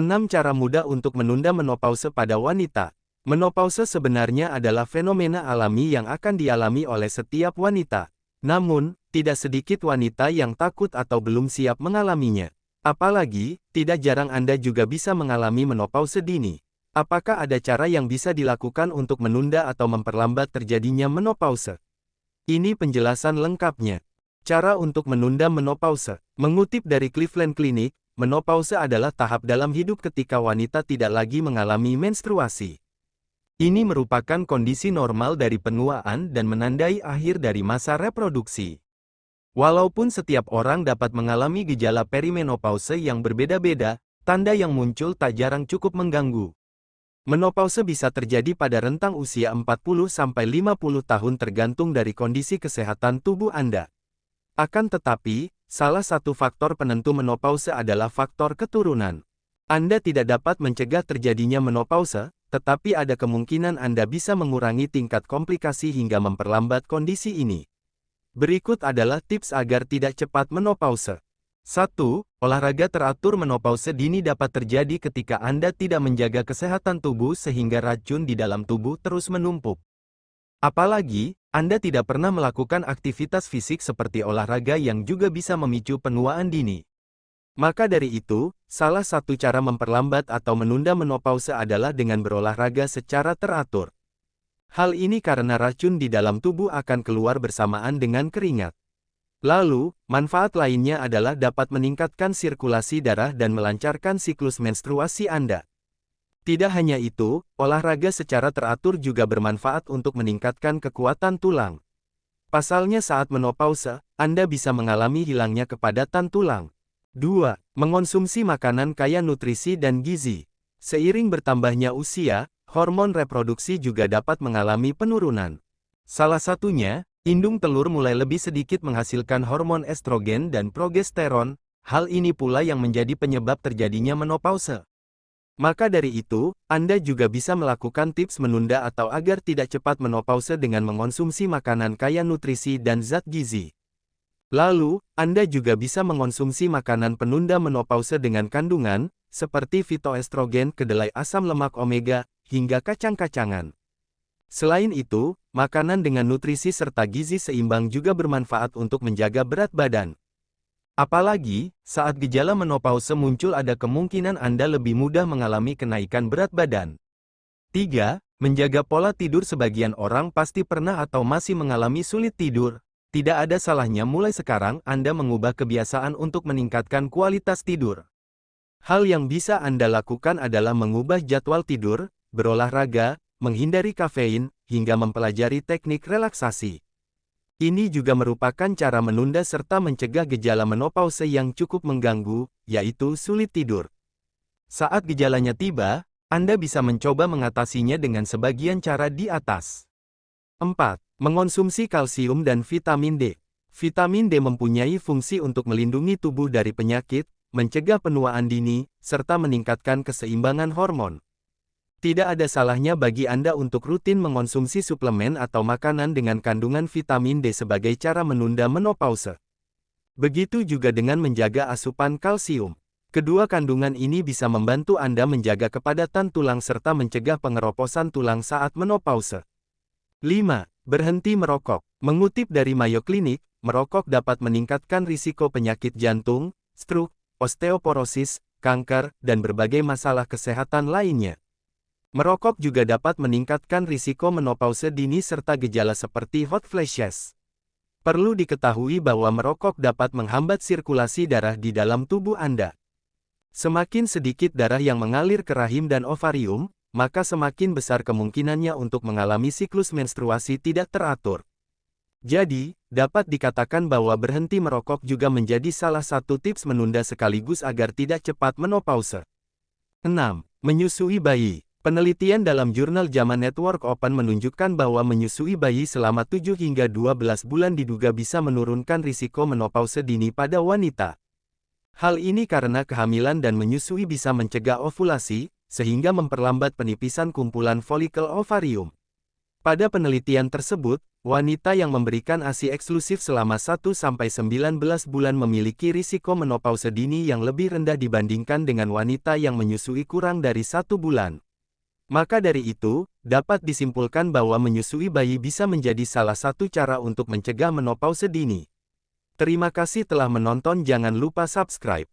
6 cara mudah untuk menunda menopause pada wanita. Menopause sebenarnya adalah fenomena alami yang akan dialami oleh setiap wanita. Namun, tidak sedikit wanita yang takut atau belum siap mengalaminya. Apalagi, tidak jarang Anda juga bisa mengalami menopause dini. Apakah ada cara yang bisa dilakukan untuk menunda atau memperlambat terjadinya menopause? Ini penjelasan lengkapnya. Cara untuk menunda menopause. Mengutip dari Cleveland Clinic, menopause adalah tahap dalam hidup ketika wanita tidak lagi mengalami menstruasi. Ini merupakan kondisi normal dari penuaan dan menandai akhir dari masa reproduksi. Walaupun setiap orang dapat mengalami gejala perimenopause yang berbeda-beda, tanda yang muncul tak jarang cukup mengganggu. Menopause bisa terjadi pada rentang usia 40-50 tahun tergantung dari kondisi kesehatan tubuh Anda. Akan tetapi, salah satu faktor penentu menopause adalah faktor keturunan. Anda tidak dapat mencegah terjadinya menopause, tetapi ada kemungkinan Anda bisa mengurangi tingkat komplikasi hingga memperlambat kondisi ini. Berikut adalah tips agar tidak cepat menopause. 1. Olahraga teratur. Menopause dini dapat terjadi ketika Anda tidak menjaga kesehatan tubuh sehingga racun di dalam tubuh terus menumpuk. Apalagi, Anda tidak pernah melakukan aktivitas fisik seperti olahraga yang juga bisa memicu penuaan dini. Maka dari itu, salah satu cara memperlambat atau menunda menopause adalah dengan berolahraga secara teratur. Hal ini karena racun di dalam tubuh akan keluar bersamaan dengan keringat. Lalu, manfaat lainnya adalah dapat meningkatkan sirkulasi darah dan melancarkan siklus menstruasi Anda. Tidak hanya itu, olahraga secara teratur juga bermanfaat untuk meningkatkan kekuatan tulang. Pasalnya saat menopause, Anda bisa mengalami hilangnya kepadatan tulang. 2. Mengonsumsi makanan kaya nutrisi dan gizi. Seiring bertambahnya usia, hormon reproduksi juga dapat mengalami penurunan. Salah satunya, indung telur mulai lebih sedikit menghasilkan hormon estrogen dan progesteron, hal ini pula yang menjadi penyebab terjadinya menopause. Maka dari itu, Anda juga bisa melakukan tips menunda atau agar tidak cepat menopause dengan mengonsumsi makanan kaya nutrisi dan zat gizi. Lalu, Anda juga bisa mengonsumsi makanan penunda menopause dengan kandungan, seperti fitoestrogen, kedelai asam lemak omega, hingga kacang-kacangan. Selain itu, makanan dengan nutrisi serta gizi seimbang juga bermanfaat untuk menjaga berat badan. Apalagi, saat gejala menopause muncul ada kemungkinan Anda lebih mudah mengalami kenaikan berat badan. 3. Menjaga pola tidur. Sebagian orang pasti pernah atau masih mengalami sulit tidur. Tidak ada salahnya mulai sekarang Anda mengubah kebiasaan untuk meningkatkan kualitas tidur. Hal yang bisa Anda lakukan adalah mengubah jadwal tidur, berolahraga, menghindari kafein, hingga mempelajari teknik relaksasi. Ini juga merupakan cara menunda serta mencegah gejala menopause yang cukup mengganggu, yaitu sulit tidur. Saat gejalanya tiba, Anda bisa mencoba mengatasinya dengan sebagian cara di atas. 4. Mengonsumsi kalsium dan vitamin D. Vitamin D mempunyai fungsi untuk melindungi tubuh dari penyakit, mencegah penuaan dini, serta meningkatkan keseimbangan hormon. Tidak ada salahnya bagi Anda untuk rutin mengonsumsi suplemen atau makanan dengan kandungan vitamin D sebagai cara menunda menopause. Begitu juga dengan menjaga asupan kalsium. Kedua kandungan ini bisa membantu Anda menjaga kepadatan tulang serta mencegah pengeroposan tulang saat menopause. 5. Berhenti merokok. Mengutip dari Mayo Clinic, merokok dapat meningkatkan risiko penyakit jantung, stroke, osteoporosis, kanker, dan berbagai masalah kesehatan lainnya. Merokok juga dapat meningkatkan risiko menopause dini serta gejala seperti hot flashes. Perlu diketahui bahwa merokok dapat menghambat sirkulasi darah di dalam tubuh Anda. Semakin sedikit darah yang mengalir ke rahim dan ovarium, maka semakin besar kemungkinannya untuk mengalami siklus menstruasi tidak teratur. Jadi, dapat dikatakan bahwa berhenti merokok juga menjadi salah satu tips menunda sekaligus agar tidak cepat menopause. 6. Menyusui bayi. Penelitian dalam jurnal JAMA Network Open menunjukkan bahwa menyusui bayi selama 7 hingga 12 bulan diduga bisa menurunkan risiko menopause dini pada wanita. Hal ini karena kehamilan dan menyusui bisa mencegah ovulasi, sehingga memperlambat penipisan kumpulan folikel ovarium. Pada penelitian tersebut, wanita yang memberikan ASI eksklusif selama 1-19 bulan memiliki risiko menopause dini yang lebih rendah dibandingkan dengan wanita yang menyusui kurang dari 1 bulan. Maka dari itu, dapat disimpulkan bahwa menyusui bayi bisa menjadi salah satu cara untuk mencegah menopause dini. Terima kasih telah menonton, jangan lupa subscribe.